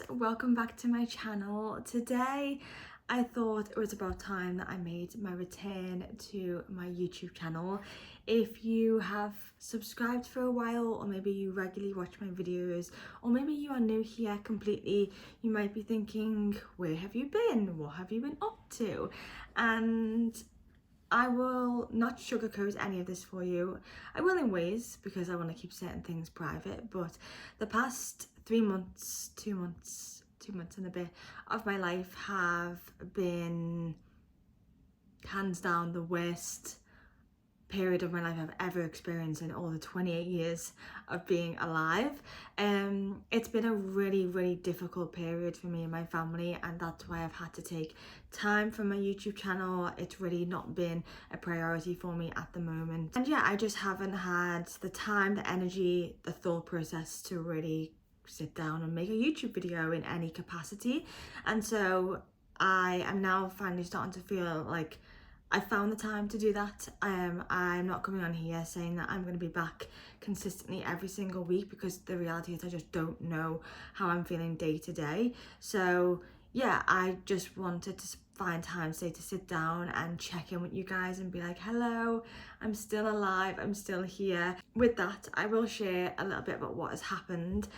welcome back to my channel. Today I thought it was about time that I made my return to my YouTube channel. If you have subscribed for a while, or maybe you regularly watch my videos, or maybe you are new here completely, you might be thinking, where have you been? What have you been up to? And I will not sugarcoat any of this for you. I will in ways, because I want to keep certain things private, but the past 3 months, 2 months and a bit of my life have been hands down the worst period of my life I've ever experienced in all the 28 years of being alive. It's been a really difficult period for me and my family, and that's why I've had to take time from my YouTube channel. It's really not been a priority for me at the moment, and yeah, I just haven't had the time, the energy, the thought process to really sit down and make a YouTube video in any capacity. And so I am now finally starting to feel like I found the time to do that. I'm not coming on here saying that I'm going to be back consistently every single week, because the reality is I just don't know how I'm feeling day to day. So yeah, I just wanted to find time today to sit down and check in with you guys and be like, hello, I'm still alive, I'm still here. With that, I will share a little bit about what has happened.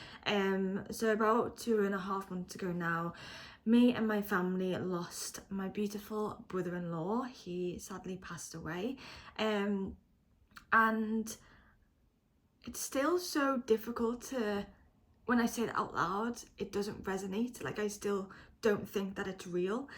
So about 2.5 months ago now, me and my family lost my beautiful brother-in-law. He sadly passed away, and it's still so difficult to, when I say it out loud, it doesn't resonate. Like, I still don't think that it's real.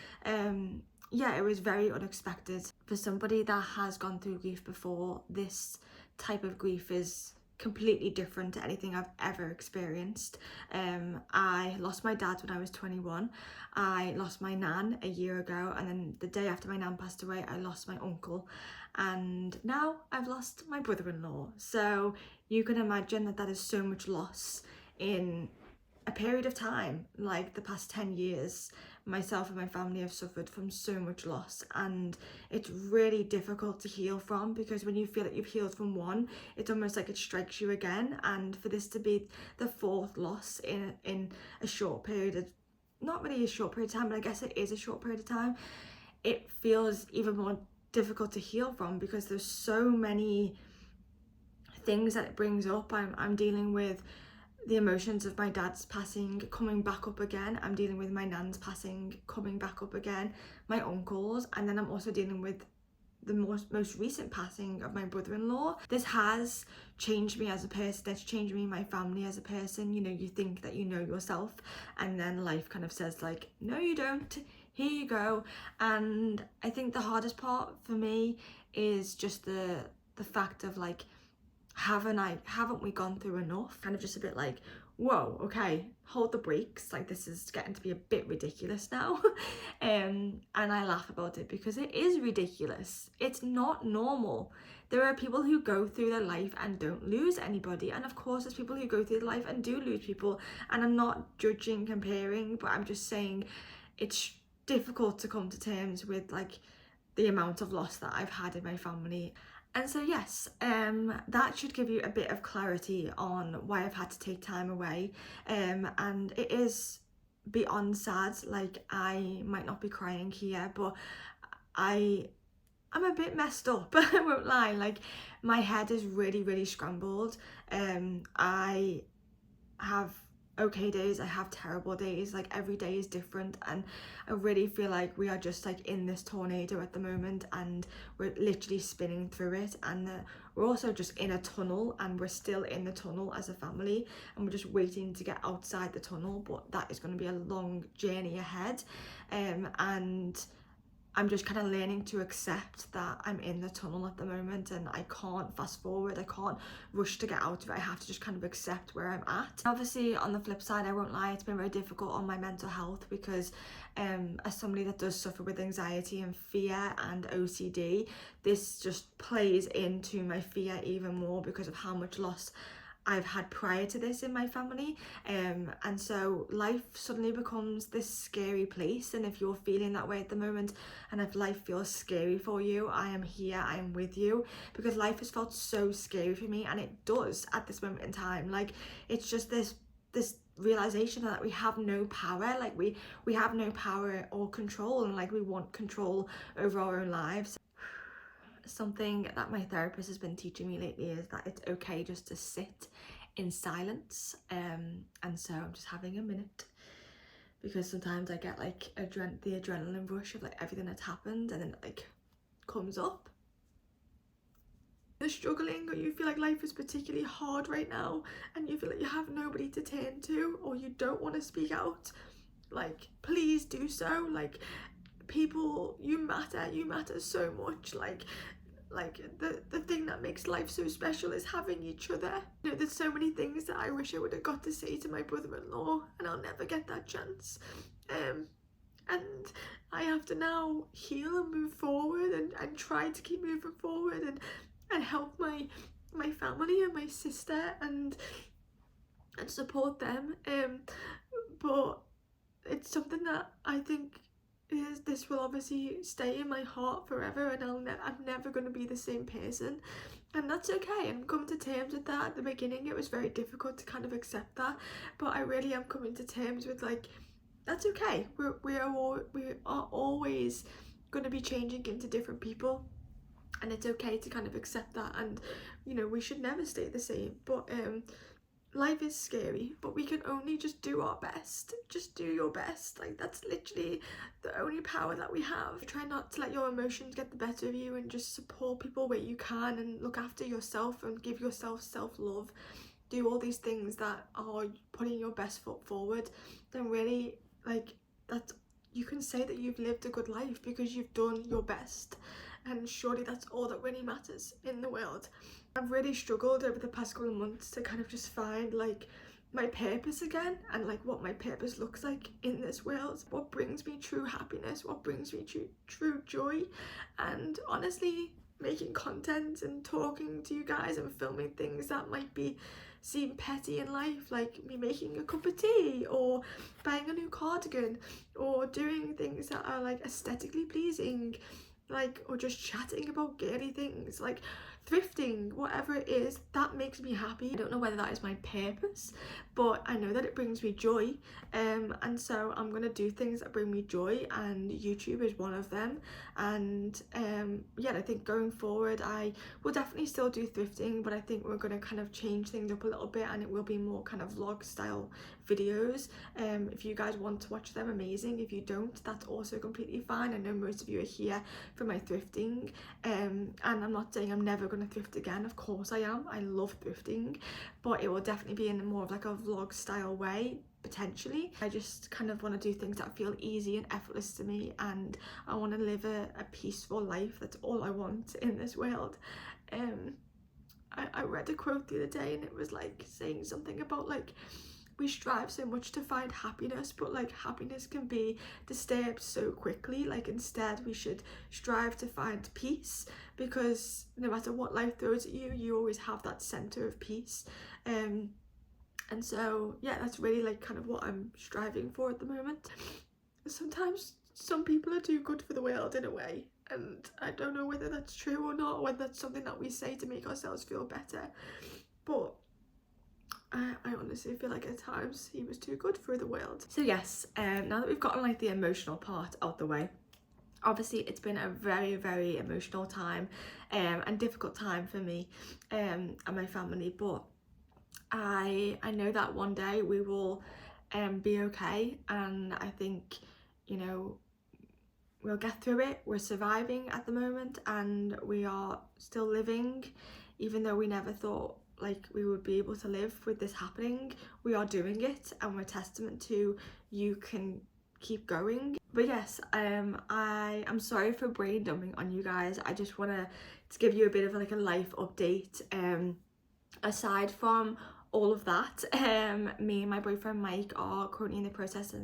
Yeah, it was very unexpected. For somebody that has gone through grief before, this type of grief is completely different to anything I've ever experienced. I lost my dad when I was 21. I lost my nan a year ago, and then the day after my nan passed away, I lost my uncle, and now I've lost my brother-in-law. So you can imagine that that is so much loss in a period of time. Like, the past 10 years, myself and my family have suffered from so much loss, and it's really difficult to heal from, because when you feel that you've healed from one, it's almost like it strikes you again. And for this to be the fourth loss in a short period of, not really a short period of time, but I guess it is a short period of time, it feels even more difficult to heal from, because there's so many things that it brings up. I'm dealing with the emotions of my dad's passing coming back up again. I'm dealing with my nan's passing coming back up again, my uncle's, and then I'm also dealing with the most recent passing of my brother-in-law. This has changed me as a person. It's changed me and my family as a person. You know, you think that you know yourself, and then life kind of says like, no you don't, here you go. And I think the hardest part for me is just the fact of like, haven't we gone through enough? Kind of just a bit like, whoa, okay, hold the brakes, like this is getting to be a bit ridiculous now. And I laugh about it because it is ridiculous. It's not normal. There are people who go through their life and don't lose anybody, and of course there's people who go through their life and do lose people, and I'm not judging, comparing, but I'm just saying it's difficult to come to terms with like the amount of loss that I've had in my family. And so yes, that should give you a bit of clarity on why I've had to take time away. And it is beyond sad. Like, I might not be crying here, but I'm a bit messed up. I won't lie. Like, my head is really scrambled. I have okay days, I have terrible days. Like, every day is different, and I really feel like we are just like in this tornado at the moment, and we're literally spinning through it. And we're also just in a tunnel, and we're still in the tunnel as a family, and we're just waiting to get outside the tunnel, but that is going to be a long journey ahead. And I'm just kind of learning to accept that I'm in the tunnel at the moment, and I can't fast forward, I can't rush to get out of it. I have to just kind of accept where I'm at. Obviously, on the flip side, I won't lie, it's been very difficult on my mental health, because as somebody that does suffer with anxiety and fear and OCD, this just plays into my fear even more because of how much loss I've had prior to this in my family. And so life suddenly becomes this scary place, and if you're feeling that way at the moment, and if life feels scary for you, I am here, I am with you, because life has felt so scary for me, and it does at this moment in time. Like, it's just this this realization that we have no power, like we have no power or control, and like we want control over our own lives. Something that my therapist has been teaching me lately is that it's okay just to sit in silence, and so I'm just having a minute, because sometimes I get like the adrenaline rush of like everything that's happened, and then it like comes up. You're struggling, or you feel like life is particularly hard right now, and you feel like you have nobody to turn to, or you don't want to speak out, like please do so. Like, people, you matter so much. Like the thing that makes life so special is having each other. You know, there's so many things that I wish I would have got to say to my brother-in-law, and I'll never get that chance. And I have to now heal and move forward, and try to keep moving forward, and help my family and my sister, and support them. But it's something that I think this will obviously stay in my heart forever, and I'm never going to be the same person, and that's okay. I'm coming to terms with that. At the beginning it was very difficult to kind of accept that, but I really am coming to terms with like, that's okay. We are always going to be changing into different people, and it's okay to kind of accept that. And you know, we should never stay the same. But life is scary, but we can only just do our best. Just do your best. Like, that's literally the only power that we have. Try not to let your emotions get the better of you, and just support people where you can, and look after yourself, and give yourself self-love. Do all these things that are putting your best foot forward. Then really, like, that's, you can say that you've lived a good life because you've done your best, and surely that's all that really matters in the world. I've really struggled over the past couple of months to kind of just find like my purpose again, and like what my purpose looks like in this world, what brings me true happiness, what brings me true joy. And honestly, making content and talking to you guys and filming things that might seem petty in life, like me making a cup of tea, or buying a new cardigan, or doing things that are like aesthetically pleasing, like, or just chatting about girly things, like thrifting, whatever it is, that makes me happy. I don't know whether that is my purpose, but I know that it brings me joy, and so I'm gonna do things that bring me joy, and YouTube is one of them. And yeah, I think going forward I will definitely still do thrifting, but I think we're gonna kind of change things up a little bit, and it will be more kind of vlog style videos. If you guys want to watch them, amazing. If you don't, that's also completely fine. I know most of you are here for my thrifting, and I'm not saying I'm never going to thrift again. Of course I am. I love thrifting, but it will definitely be in more of like a vlog style way, potentially. I just kind of want to do things that feel easy and effortless to me, and I want to live a peaceful life. That's all I want in this world. I read a quote the other day, and it was like saying something about like, we strive so much to find happiness, but like happiness can be disturbed so quickly. Like, instead we should strive to find peace, because no matter what life throws at you, you always have that center of peace. And so yeah, that's really like kind of what I'm striving for at the moment. Sometimes some people are too good for the world in a way, and I don't know whether that's true or not, or whether that's something that we say to make ourselves feel better, but I honestly feel like at times he was too good for the world. So yes, now that we've gotten like the emotional part out the way, obviously it's been a very, very emotional time, and difficult time for me and my family, but I know that one day we will be okay, and I think, you know, we'll get through it. We're surviving at the moment, and we are still living, even though we never thought like we would be able to live with this happening. We are doing it, and we're testament to you can keep going. But yes, I am sorry for brain dumping on you guys. I just want to give you a bit of like a life update. Aside from all of that, me and my boyfriend Mike are currently in the process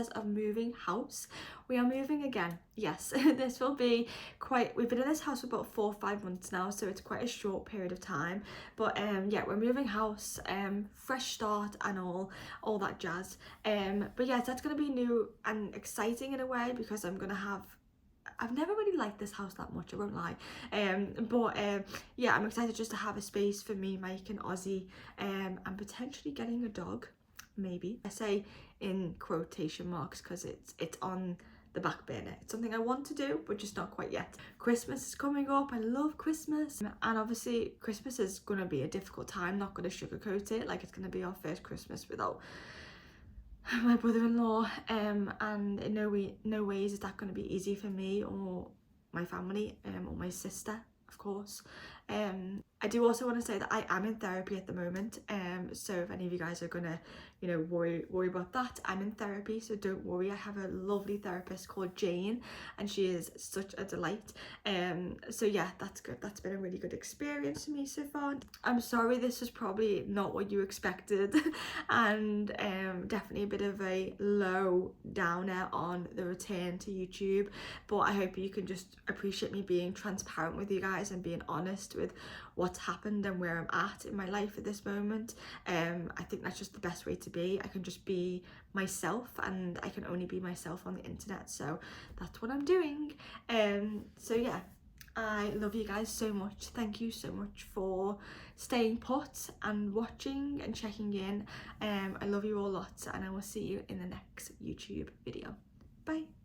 of moving house. We are moving again. Yes, this will be quite, we've been in this house for about 4 or 5 months now, so it's quite a short period of time. But yeah, we're moving house, fresh start and all that jazz. But yeah, that's gonna be new and exciting in a way, because I've never really liked this house that much, I won't lie. But yeah, I'm excited just to have a space for me, Mike and Ozzy, and potentially getting a dog. maybe. I say in quotation marks because it's on the back burner. It's something I want to do, but just not quite yet. Christmas is coming up. I love Christmas, and obviously Christmas is going to be a difficult time, not going to sugarcoat it. Like, it's going to be our first Christmas without my brother-in-law, and in no ways is that going to be easy for me or my family, or my sister, of course. I do also want to say that I am in therapy at the moment, so if any of you guys are gonna, you know, worry about that, I'm in therapy, so don't worry. I have a lovely therapist called Jane, and she is such a delight. So yeah, that's good. That's been a really good experience for me so far. I'm sorry this was probably not what you expected, and definitely a bit of a low downer on the return to YouTube, but I hope you can just appreciate me being transparent with you guys and being honest with what's happened and where I'm at in my life at this moment. I think that's just the best way to be. I can just be myself, and I can only be myself on the internet, so that's what I'm doing. So yeah, I love you guys so much. Thank you so much for staying put and watching and checking in. I love you all lots, and I will see you in the next YouTube video. Bye.